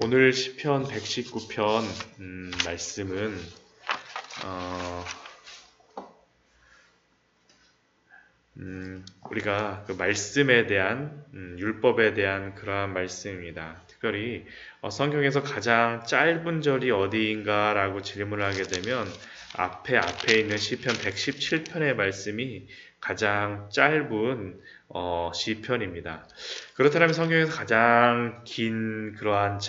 오늘 시편 119편 말씀은 어, 우리가 그 말씀에 대한 율법에 대한 그러한 말씀입니다. 특별히 성경에서 가장 짧은 절이 어디인가라고 질문을 하게 되면 앞에 있는 시편 117편의 말씀이 가장 짧은 시편입니다. 그렇다면 성경에서 가장 긴 그러한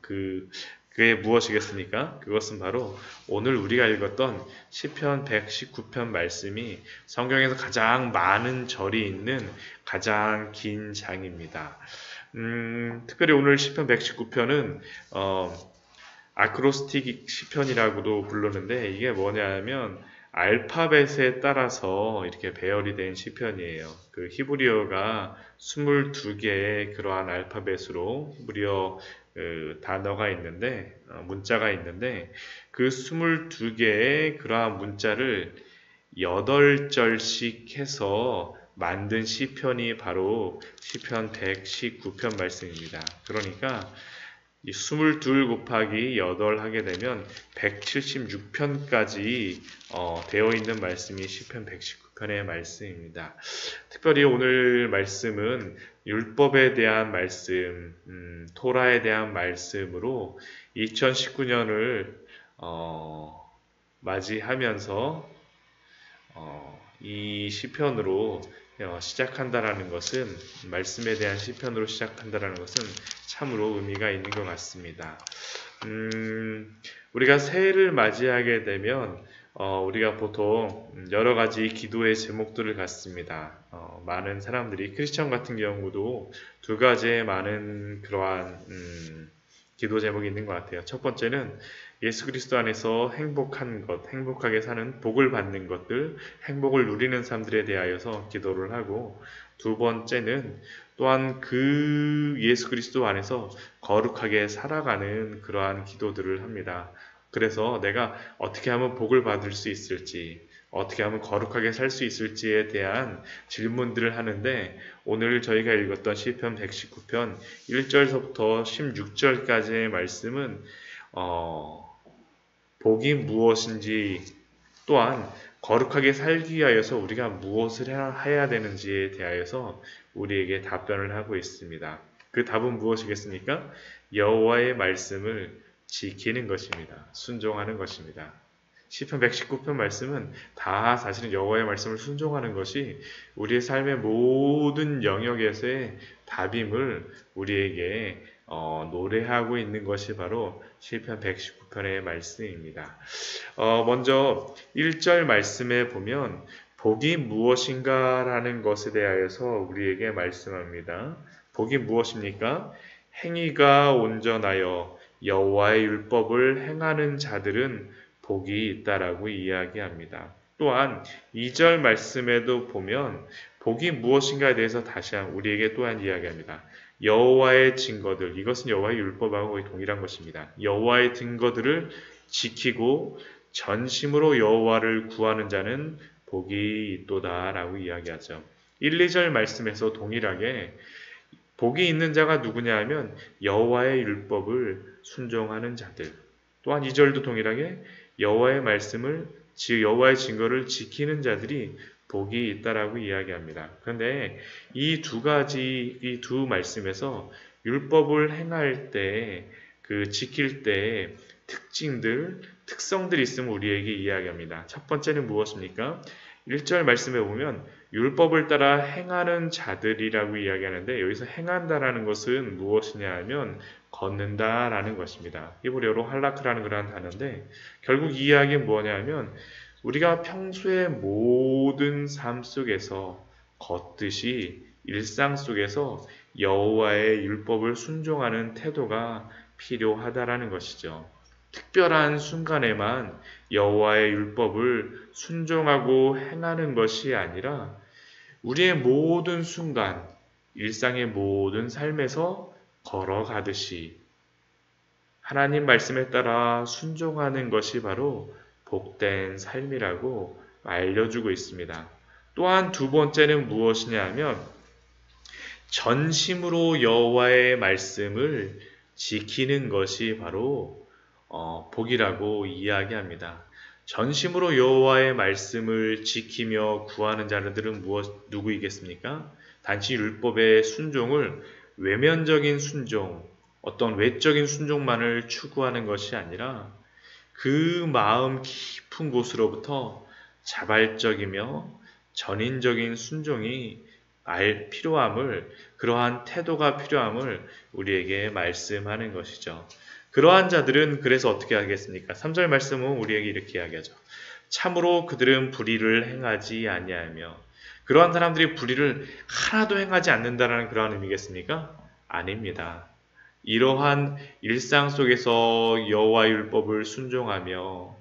그게 무엇이겠습니까? 그것은 바로 오늘 우리가 읽었던 시편 119편 말씀이 성경에서 가장 많은 절이 있는 가장 긴 장입니다. 특별히 오늘 시편 119편은 아크로스틱 시편이라고도 부르는데 이게 뭐냐면 알파벳에 따라서 이렇게 배열이 된 시편이에요. 그 히브리어가 22개의 그러한 알파벳으로 히브리어 단어가 있는데 문자가 있는데 그 22개의 그러한 문자를 8절씩 해서 만든 시편이 바로 시편 119편 말씀입니다. 그러니까 이 22 곱하기 8 하게 되면 176편까지 되어 있는 말씀이 시편 119편의 말씀입니다. 특별히 오늘 말씀은 율법에 대한 말씀, 토라에 대한 말씀으로 2019년을 맞이하면서 이 시편으로 시작한다라는 것은 말씀에 대한 시편으로 시작한다라는 것은 참으로 의미가 있는 것 같습니다. 우리가 새해를 맞이하게 되면 우리가 보통 여러 가지 기도의 제목들을 갖습니다. 많은 사람들이 크리스천 같은 경우도 두 가지의 많은 그러한 기도 제목이 있는 것 같아요. 첫 번째는 예수 그리스도 안에서 행복한 것, 행복하게 사는 복을 받는 것들, 행복을 누리는 삶들에 대하여서 기도를 하고, 두 번째는 또한 그 예수 그리스도 안에서 거룩하게 살아가는 그러한 기도들을 합니다. 그래서 내가 어떻게 하면 복을 받을 수 있을지, 어떻게 하면 거룩하게 살 수 있을지에 대한 질문들을 하는데 오늘 저희가 읽었던 시편 119편 1절서부터 16절까지의 말씀은 복이 무엇인지 또한 거룩하게 살기 위하여서 우리가 무엇을 해야 되는지에 대하여서 우리에게 답변을 하고 있습니다. 그 답은 무엇이겠습니까? 여호와의 말씀을 지키는 것입니다. 순종하는 것입니다. 시편 119편 말씀은 다 사실은 여호와의 말씀을 순종하는 것이 우리의 삶의 모든 영역에서의 답임을 우리에게 노래하고 있는 것이 바로 시편 119편의 말씀입니다. 먼저 1절 말씀에 보면 복이 무엇인가라는 것에 대하여서 우리에게 말씀합니다. 복이 무엇입니까? 행위가 온전하여 여호와의 율법을 행하는 자들은 복이 있다라고 이야기합니다. 또한 2절 말씀에도 보면 복이 무엇인가에 대해서 다시 우리에게 또한 이야기합니다. 여호와의 증거들, 이것은 여호와의 율법하고 거의 동일한 것입니다. 여호와의 증거들을 지키고 전심으로 여호와를 구하는 자는 복이 있도다라고 이야기하죠. 1, 2절 말씀에서 동일하게 복이 있는 자가 누구냐 하면 여호와의 율법을 순종하는 자들. 또한 2절도 동일하게 여호와의 말씀을 여호와의 증거를 지키는 자들이 복이 있다라고 이야기합니다. 그런데 이 두 말씀에서 율법을 행할 때 지킬 때 특성들이 있음을 우리에게 이야기합니다. 첫 번째는 무엇입니까? 1절 말씀에 보면 율법을 따라 행하는 자들이라고 이야기하는데 여기서 행한다라는 것은 무엇이냐 하면 걷는다라는 것입니다. 히브리어로 할라크라는 그러한 단어인데 결국 이 이야기는 뭐냐 하면 우리가 평소의 모든 삶 속에서 걷듯이 일상 속에서 여호와의 율법을 순종하는 태도가 필요하다라는 것이죠. 특별한 순간에만 여호와의 율법을 순종하고 행하는 것이 아니라 우리의 모든 순간, 일상의 모든 삶에서 걸어가듯이 하나님 말씀에 따라 순종하는 것이 바로 복된 삶이라고 알려주고 있습니다. 또한 두 번째는 무엇이냐 하면 전심으로 여호와의 말씀을 지키는 것이 바로 복이라고 이야기합니다. 전심으로 여호와의 말씀을 지키며 구하는 자들은 누구이겠습니까? 단지 율법의 순종을 외면적인 순종, 어떤 외적인 순종만을 추구하는 것이 아니라 그 마음 깊은 곳으로부터 자발적이며 전인적인 순종이 필요함을, 그러한 태도가 필요함을 우리에게 말씀하는 것이죠. 그러한 자들은 그래서 어떻게 하겠습니까? 3절 말씀은 우리에게 이렇게 이야기하죠. 참으로 그들은 불의를 행하지 아니하며. 그러한 사람들이 불의를 하나도 행하지 않는다는 그러한 의미겠습니까? 아닙니다. 이러한 일상 속에서 여호와 율법을 순종하며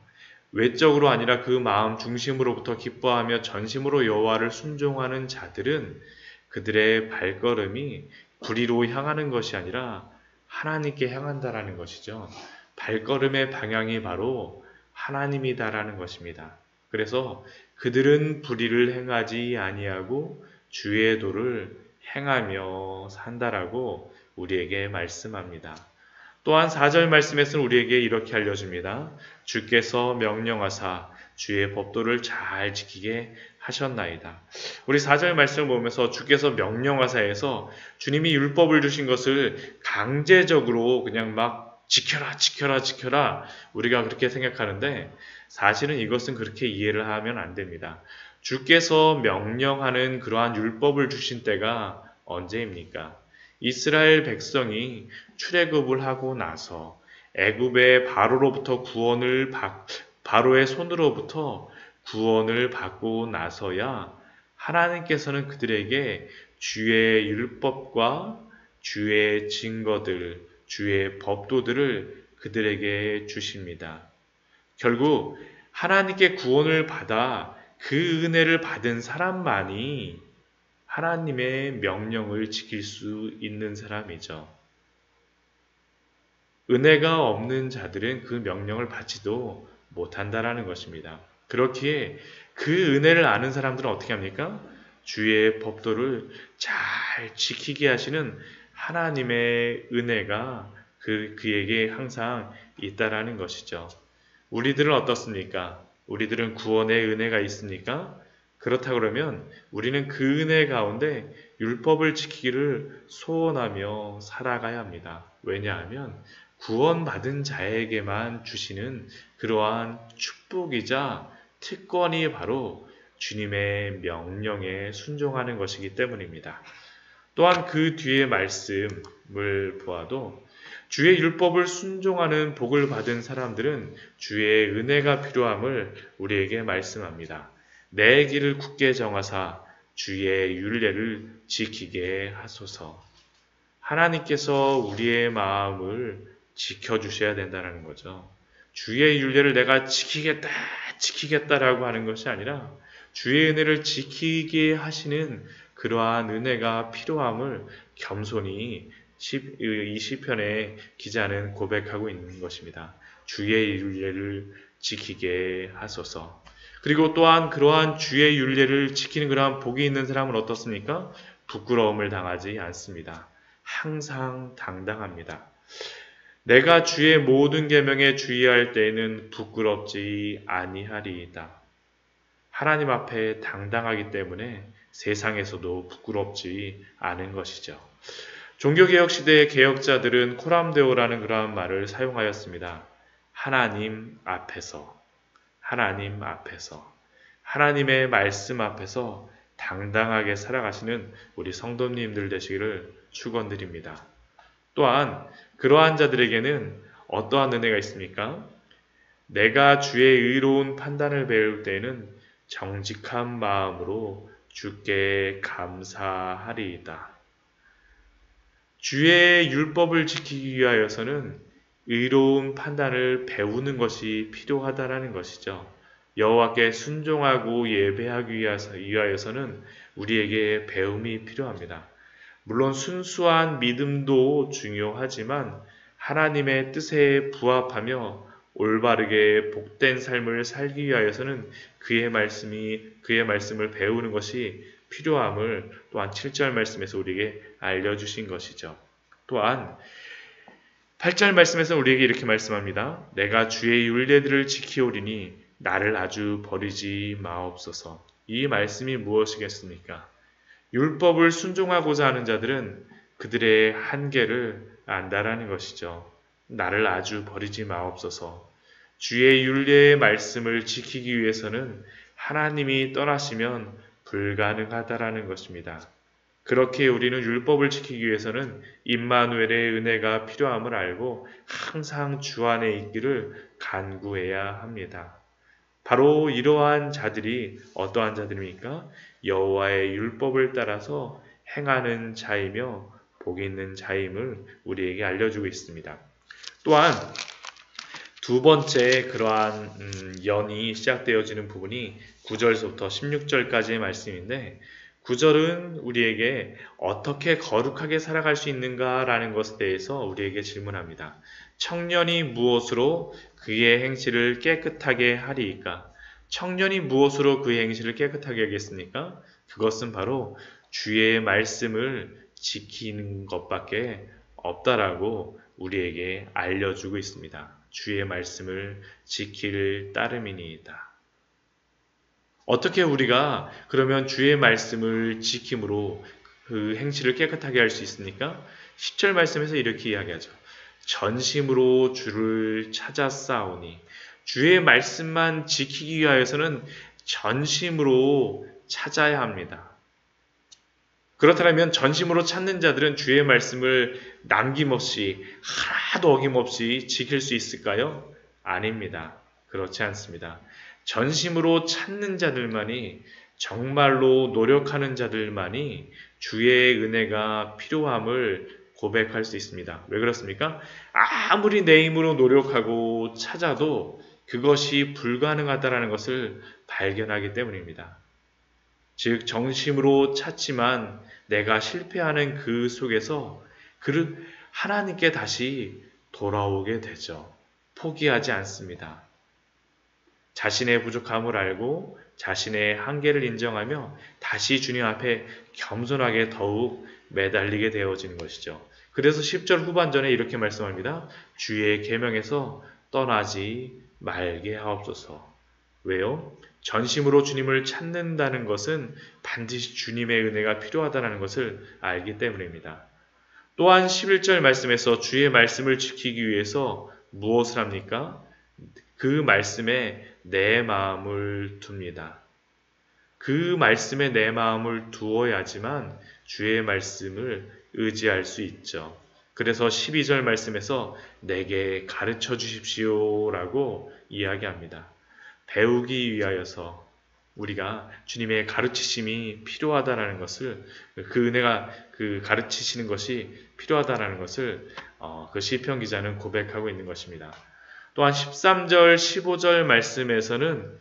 외적으로 아니라 그 마음 중심으로부터 기뻐하며 전심으로 여호와를 순종하는 자들은 그들의 발걸음이 불의로 향하는 것이 아니라 하나님께 향한다라는 것이죠. 발걸음의 방향이 바로 하나님이다라는 것입니다. 그래서 그들은 불의를 행하지 아니하고 주의 도를 행하며 산다라고 우리에게 말씀합니다. 또한 4절 말씀에서는 우리에게 이렇게 알려줍니다. 주께서 명령하사 주의 법도를 잘 지키게 하셨나이다. 우리 4절 말씀을 보면서 주께서 명령하사에서 주님이 율법을 주신 것을 강제적으로 그냥 막 지켜라 지켜라 지켜라 우리가 그렇게 생각하는데 사실은 이것은 그렇게 이해를 하면 안 됩니다. 주께서 명령하는 그러한 율법을 주신 때가 언제입니까? 이스라엘 백성이 출애굽을 하고 나서 애굽의 바로의 손으로부터 구원을 받고 나서야 하나님께서는 그들에게 주의 율법과 주의 증거들, 주의 법도들을 그들에게 주십니다. 결국 하나님께 구원을 받아 그 은혜를 받은 사람만이 하나님의 명령을 지킬 수 있는 사람이죠. 은혜가 없는 자들은 그 명령을 받지도 못한다라는 것입니다. 그렇기에 그 은혜를 아는 사람들은 어떻게 합니까? 주의 법도를 잘 지키게 하시는 하나님의 은혜가 그에게 항상 있다라는 것이죠. 우리들은 어떻습니까? 우리들은 구원의 은혜가 있습니까? 그렇다 그러면 우리는 그 은혜 가운데 율법을 지키기를 소원하며 살아가야 합니다. 왜냐하면 구원받은 자에게만 주시는 그러한 축복이자 특권이 바로 주님의 명령에 순종하는 것이기 때문입니다. 또한 그 뒤의 말씀을 보아도 주의 율법을 순종하는 복을 받은 사람들은 주의 은혜가 필요함을 우리에게 말씀합니다. 내 길을 굳게 정하사 주의 율례를 지키게 하소서. 하나님께서 우리의 마음을 지켜주셔야 된다는 거죠. 주의 율례를 내가 지키겠다라고 하는 것이 아니라 주의 은혜를 지키게 하시는 그러한 은혜가 필요함을 겸손히 이 시편의 기자는 고백하고 있는 것입니다. 주의 율례를 지키게 하소서. 그리고 또한 그러한 주의 율례를 지키는 그러한 복이 있는 사람은 어떻습니까? 부끄러움을 당하지 않습니다. 항상 당당합니다. 내가 주의 모든 계명에 주의할 때에는 부끄럽지 아니하리이다. 하나님 앞에 당당하기 때문에 세상에서도 부끄럽지 않은 것이죠. 종교개혁 시대의 개혁자들은 코람데오라는 그러한 말을 사용하였습니다. 하나님 앞에서, 하나님의 말씀 앞에서 당당하게 살아가시는 우리 성도님들 되시기를 축원드립니다. 또한 그러한 자들에게는 어떠한 은혜가 있습니까? 내가 주의 의로운 판단을 배울 때에는 정직한 마음으로 주께 감사하리이다. 주의 율법을 지키기 위하여서는 의로운 판단을 배우는 것이 필요하다라는 것이죠. 여호와께 순종하고 예배하기 위하여서는 우리에게 배움이 필요합니다. 물론 순수한 믿음도 중요하지만 하나님의 뜻에 부합하며 올바르게 복된 삶을 살기 위하여서는 그의 말씀을 배우는 것이 필요함을 또한 7절 말씀에서 우리에게 알려주신 것이죠. 또한 8절 말씀에서 우리에게 이렇게 말씀합니다. 내가 주의 율례들을 지키오리니 나를 아주 버리지 마옵소서. 이 말씀이 무엇이겠습니까? 율법을 순종하고자 하는 자들은 그들의 한계를 안다라는 것이죠. 나를 아주 버리지 마옵소서. 주의 율례의 말씀을 지키기 위해서는 하나님이 떠나시면 불가능하다라는 것입니다. 그렇게 우리는 율법을 지키기 위해서는 임마누엘의 은혜가 필요함을 알고 항상 주 안에 있기를 간구해야 합니다. 바로 이러한 자들이 어떠한 자들입니까? 여호와의 율법을 따라서 행하는 자이며 복이 있는 자임을 우리에게 알려주고 있습니다. 또한 두 번째 그러한 연이 시작되어지는 부분이 9절서부터 16절까지의 말씀인데 9절은 우리에게 어떻게 거룩하게 살아갈 수 있는가라는 것에 대해서 우리에게 질문합니다. 청년이 무엇으로 그의 행실을 깨끗하게 하리이까? 청년이 무엇으로 그의 행실을 깨끗하게 하겠습니까? 그것은 바로 주의 말씀을 지키는 것밖에 없다라고 우리에게 알려주고 있습니다. 주의 말씀을 지킬 따름이니이다. 어떻게 우리가 그러면 주의 말씀을 지킴으로 그 행실을 깨끗하게 할 수 있습니까? 10절 말씀에서 이렇게 이야기하죠. 전심으로 주를 찾아 싸우니 주의 말씀만 지키기 위하여서는 전심으로 찾아야 합니다. 그렇다면 전심으로 찾는 자들은 주의 말씀을 남김없이 하나도 어김없이 지킬 수 있을까요? 아닙니다. 그렇지 않습니다. 전심으로 찾는 자들만이 정말로 노력하는 자들만이 주의 은혜가 필요함을 고백할 수 있습니다. 왜 그렇습니까? 아무리 내 힘으로 노력하고 찾아도 그것이 불가능하다는 것을 발견하기 때문입니다. 즉 정심으로 찾지만 내가 실패하는 그 속에서 하나님께 다시 돌아오게 되죠. 포기하지 않습니다. 자신의 부족함을 알고 자신의 한계를 인정하며 다시 주님 앞에 겸손하게 더욱 매달리게 되어지는 것이죠. 그래서 10절 후반전에 이렇게 말씀합니다. 주의 계명에서 떠나지 말게 하옵소서. 왜요? 전심으로 주님을 찾는다는 것은 반드시 주님의 은혜가 필요하다는 것을 알기 때문입니다. 또한 11절 말씀에서 주의 말씀을 지키기 위해서 무엇을 합니까? 그 말씀에 내 마음을 둡니다. 그 말씀에 내 마음을 두어야지만 주의 말씀을 의지할 수 있죠. 그래서 12절 말씀에서 내게 가르쳐 주십시오라고 이야기합니다. 배우기 위하여서 우리가 주님의 가르치심이 필요하다는 것을 그 은혜가 그 가르치시는 것이 필요하다는 것을 그 시편 기자는 고백하고 있는 것입니다. 또한 13절, 15절 말씀에서는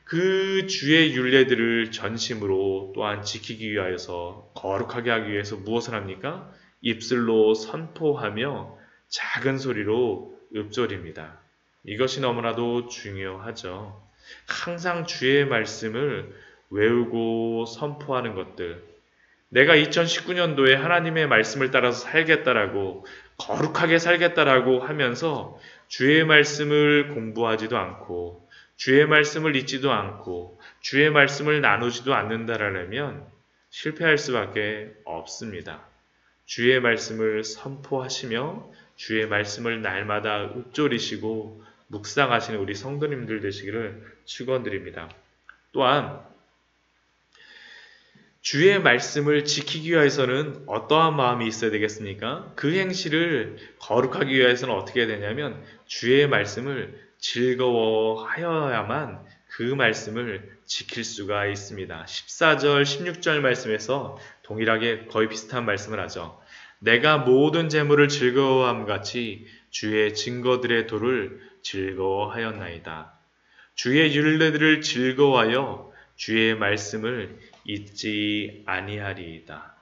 그 주의 율례들을 전심으로 또한 지키기 위하여서 거룩하게 하기 위해서 무엇을 합니까? 입술로 선포하며 작은 소리로 읊조립니다. 이것이 너무나도 중요하죠. 항상 주의 말씀을 외우고 선포하는 것들. 내가 2019년도에 하나님의 말씀을 따라서 살겠다라고 거룩하게 살겠다라고 하면서 주의 말씀을 공부하지도 않고 주의 말씀을 읽지도 않고 주의 말씀을 나누지도 않는다라면 실패할 수밖에 없습니다. 주의 말씀을 선포하시며 주의 말씀을 날마다 읊조리시고 묵상하시는 우리 성도님들 되시기를 축원드립니다. 또한 주의 말씀을 지키기 위해서는 어떠한 마음이 있어야 되겠습니까? 그 행실을 거룩하기 위해서는 어떻게 해야 되냐면 주의 말씀을 즐거워하여야만 그 말씀을 지킬 수가 있습니다. 14절, 16절 말씀에서 동일하게 거의 비슷한 말씀을 하죠. 내가 모든 재물을 즐거워함 같이 주의 증거들의 도를 즐거워하였나이다. 주의 율례들을 즐거워하여 주의 말씀을 잊지 아니하리이다.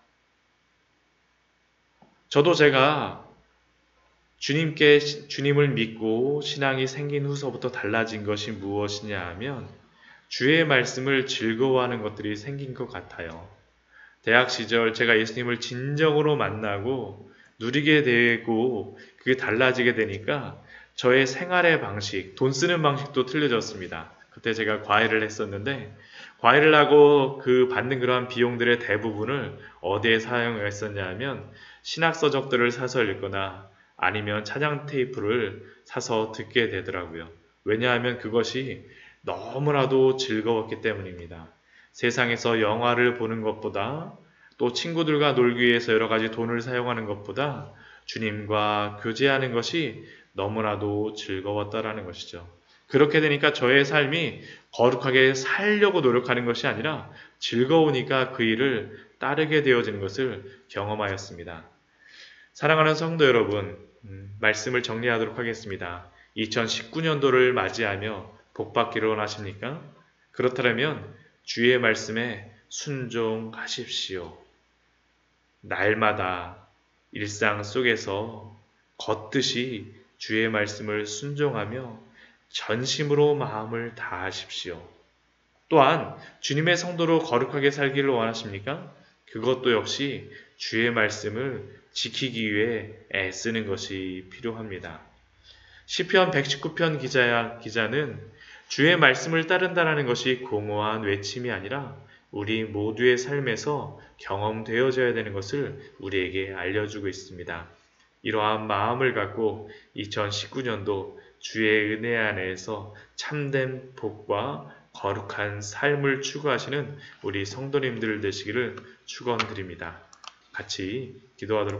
저도 제가 주님을 믿고 신앙이 생긴 후서부터 달라진 것이 무엇이냐 하면 주의 말씀을 즐거워하는 것들이 생긴 것 같아요. 대학 시절 제가 예수님을 진정으로 만나고 누리게 되고 그게 달라지게 되니까 저의 생활의 방식, 돈 쓰는 방식도 틀려졌습니다. 그때 제가 과외를 했었는데 과외를 하고 그 받는 그러한 비용들의 대부분을 어디에 사용했었냐 하면 신학서적들을 사서 읽거나 아니면 찬양 테이프를 사서 듣게 되더라고요. 왜냐하면 그것이 너무나도 즐거웠기 때문입니다. 세상에서 영화를 보는 것보다 또 친구들과 놀기 위해서 여러 가지 돈을 사용하는 것보다 주님과 교제하는 것이 너무나도 즐거웠다라는 것이죠. 그렇게 되니까 저의 삶이 거룩하게 살려고 노력하는 것이 아니라 즐거우니까 그 일을 따르게 되어지는 것을 경험하였습니다. 사랑하는 성도 여러분, 말씀을 정리하도록 하겠습니다. 2019년도를 맞이하며 복받기를 원하십니까? 그렇다면 주의 말씀에 순종하십시오. 날마다 일상 속에서 걷듯이 주의 말씀을 순종하며 전심으로 마음을 다하십시오. 또한 주님의 성도로 거룩하게 살기를 원하십니까? 그것도 역시 주의 말씀을 지키기 위해 애쓰는 것이 필요합니다. 시편 119편 기자는 주의 말씀을 따른다라는 것이 공허한 외침이 아니라 우리 모두의 삶에서 경험되어져야 되는 것을 우리에게 알려주고 있습니다. 이러한 마음을 갖고 2019년도 주의 은혜 안에서 참된 복과 거룩한 삶을 추구하시는 우리 성도님들 되시기를 축원드립니다. 같이 기도하도록